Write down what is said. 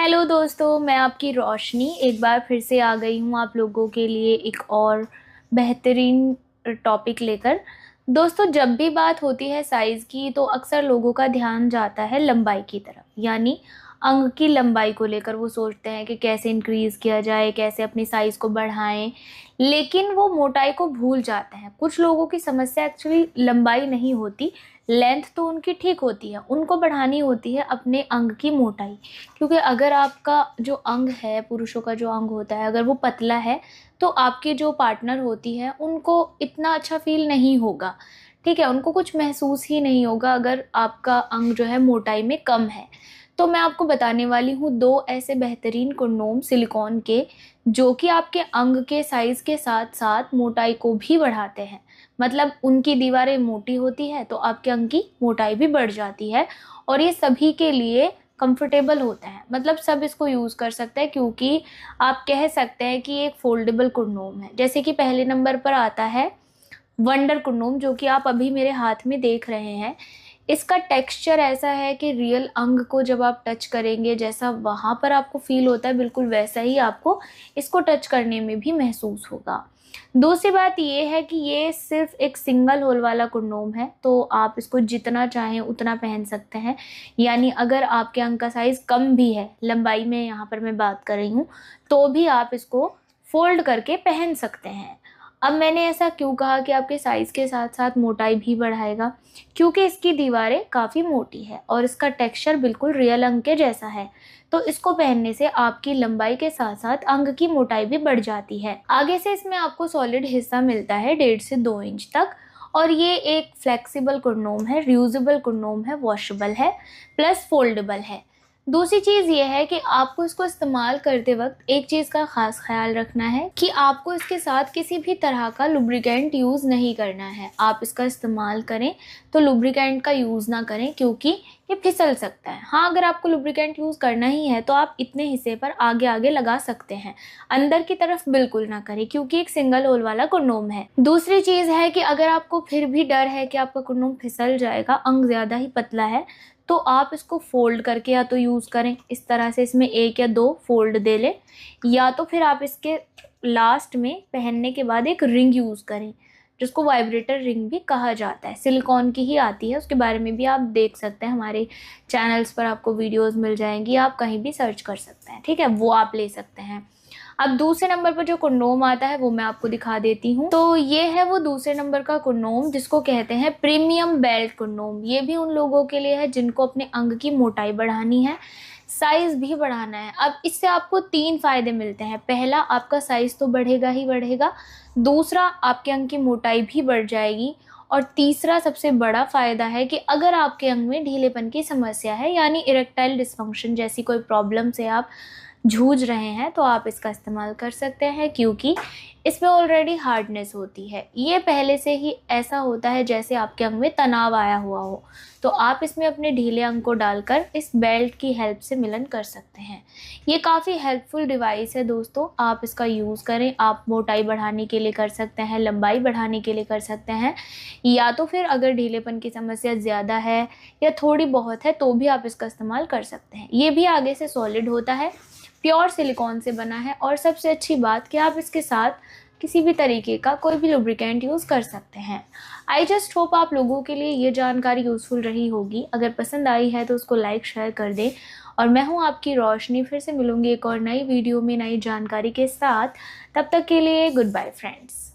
Hello दोस्तों, मैं आपकी रोशनी एक बार फिर से आ गई हूँ आप लोगों के लिए एक और बेहतरीन टॉपिक लेकर। दोस्तों, जब भी बात होती है साइज़ की तो अक्सर लोगों का ध्यान जाता है लंबाई की तरफ, यानी अंग की लंबाई को लेकर वो सोचते हैं कि कैसे इंक्रीज़ किया जाए, कैसे अपनी साइज़ को बढ़ाएं, लेकिन वो मोटाई को भूल जाते हैं। कुछ लोगों की समस्या एक्चुअली लंबाई नहीं होती, लेंथ तो उनकी ठीक होती है, उनको बढ़ानी होती है अपने अंग की मोटाई। क्योंकि अगर आपका जो अंग है, पुरुषों का जो अंग होता है, अगर वो पतला है तो आपकी जो पार्टनर होती है उनको इतना अच्छा फील नहीं होगा। ठीक है, उनको कुछ महसूस ही नहीं होगा अगर आपका अंग जो है मोटाई में कम है। तो मैं आपको बताने वाली हूँ दो ऐसे बेहतरीन कंडोम सिलिकॉन के, जो कि आपके अंग के साइज़ के साथ साथ मोटाई को भी बढ़ाते हैं। मतलब उनकी दीवारें मोटी होती है तो आपके अंग की मोटाई भी बढ़ जाती है, और ये सभी के लिए कंफर्टेबल होता है। मतलब सब इसको यूज़ कर सकते हैं, क्योंकि आप कह सकते हैं कि एक फोल्डेबल कंडोम है। जैसे कि पहले नंबर पर आता है वंडर कंडोम, जो कि आप अभी मेरे हाथ में देख रहे हैं। इसका टेक्सचर ऐसा है कि रियल अंग को जब आप टच करेंगे, जैसा वहाँ पर आपको फील होता है बिल्कुल वैसा ही आपको इसको टच करने में भी महसूस होगा। दूसरी बात ये है कि ये सिर्फ एक सिंगल होल वाला कंडोम है, तो आप इसको जितना चाहें उतना पहन सकते हैं। यानी अगर आपके अंग का साइज़ कम भी है, लंबाई में यहाँ पर मैं बात कर रही हूँ, तो भी आप इसको फोल्ड करके पहन सकते हैं। अब मैंने ऐसा क्यों कहा कि आपके साइज़ के साथ साथ मोटाई भी बढ़ाएगा? क्योंकि इसकी दीवारें काफ़ी मोटी है और इसका टेक्सचर बिल्कुल रियल अंग के जैसा है। तो इसको पहनने से आपकी लंबाई के साथ साथ अंग की मोटाई भी बढ़ जाती है। आगे से इसमें आपको सॉलिड हिस्सा मिलता है 1.5 से 2 इंच तक, और ये एक फ्लेक्सिबल कंडोम है, रियूजेबल कंडोम है, वॉशेबल है, प्लस फोल्डेबल है। दूसरी चीज़ ये है कि आपको इसको इस्तेमाल करते वक्त एक चीज़ का ख़ास ख्याल रखना है कि आपको इसके साथ किसी भी तरह का लुब्रिकेंट यूज़ नहीं करना है। आप इसका इस्तेमाल करें तो लुब्रिकेंट का यूज़ ना करें, क्योंकि ये फिसल सकता है। हाँ, अगर आपको लुब्रिकेंट यूज़ करना ही है तो आप इतने हिस्से पर आगे आगे लगा सकते हैं, अंदर की तरफ बिल्कुल ना करें, क्योंकि एक सिंगल होल वाला कंडोम है। दूसरी चीज़ है कि अगर आपको फिर भी डर है कि आपका कंडोम फिसल जाएगा, अंग ज़्यादा ही पतला है, तो आप इसको फोल्ड करके या तो यूज़ करें, इस तरह से इसमें 1 या 2 फोल्ड दे लें, या तो फिर आप इसके लास्ट में पहनने के बाद एक रिंग यूज़ करें, जिसको वाइब्रेटर रिंग भी कहा जाता है। सिलिकॉन की ही आती है, उसके बारे में भी आप देख सकते हैं, हमारे चैनल्स पर आपको वीडियोस मिल जाएंगी, आप कहीं भी सर्च कर सकते हैं। ठीक है, वो आप ले सकते हैं। अब दूसरे नंबर पर जो कंडोम आता है वो मैं आपको दिखा देती हूँ। तो ये है वो दूसरे नंबर का कंडोम, जिसको कहते हैं प्रीमियम बेल्ट कंडोम। ये भी उन लोगों के लिए है जिनको अपने अंग की मोटाई बढ़ानी है, साइज भी बढ़ाना है। अब इससे आपको 3 फायदे मिलते हैं। पहला, आपका साइज तो बढ़ेगा ही बढ़ेगा। दूसरा, आपके अंग की मोटाई भी बढ़ जाएगी। और तीसरा सबसे बड़ा फायदा है कि अगर आपके अंग में ढीलेपन की समस्या है, यानी इरेक्टाइल डिस्फंक्शन जैसी कोई प्रॉब्लम से आप जूझ रहे हैं, तो आप इसका इस्तेमाल कर सकते हैं, क्योंकि इसमें ऑलरेडी हार्डनेस होती है। ये पहले से ही ऐसा होता है जैसे आपके अंग में तनाव आया हुआ हो। तो आप इसमें अपने ढीले अंग को डालकर इस बेल्ट की हेल्प से मिलन कर सकते हैं। ये काफ़ी हेल्पफुल डिवाइस है दोस्तों, आप इसका यूज़ करें। आप मोटाई बढ़ाने के लिए कर सकते हैं, लंबाई बढ़ाने के लिए कर सकते हैं, या तो फिर अगर ढीलेपन की समस्या ज़्यादा है या थोड़ी बहुत है तो भी आप इसका इस्तेमाल कर सकते हैं। ये भी आगे से सॉलिड होता है, प्योर सिलिकॉन से बना है, और सबसे अच्छी बात कि आप इसके साथ किसी भी तरीके का कोई भी लुब्रिकेंट यूज़ कर सकते हैं। आई जस्ट होप आप लोगों के लिए ये जानकारी यूज़फुल रही होगी। अगर पसंद आई है तो उसको लाइक शेयर कर दें। और मैं हूँ आपकी रोशनी, फिर से मिलूंगी एक और नई वीडियो में नई जानकारी के साथ। तब तक के लिए गुड बाय फ्रेंड्स।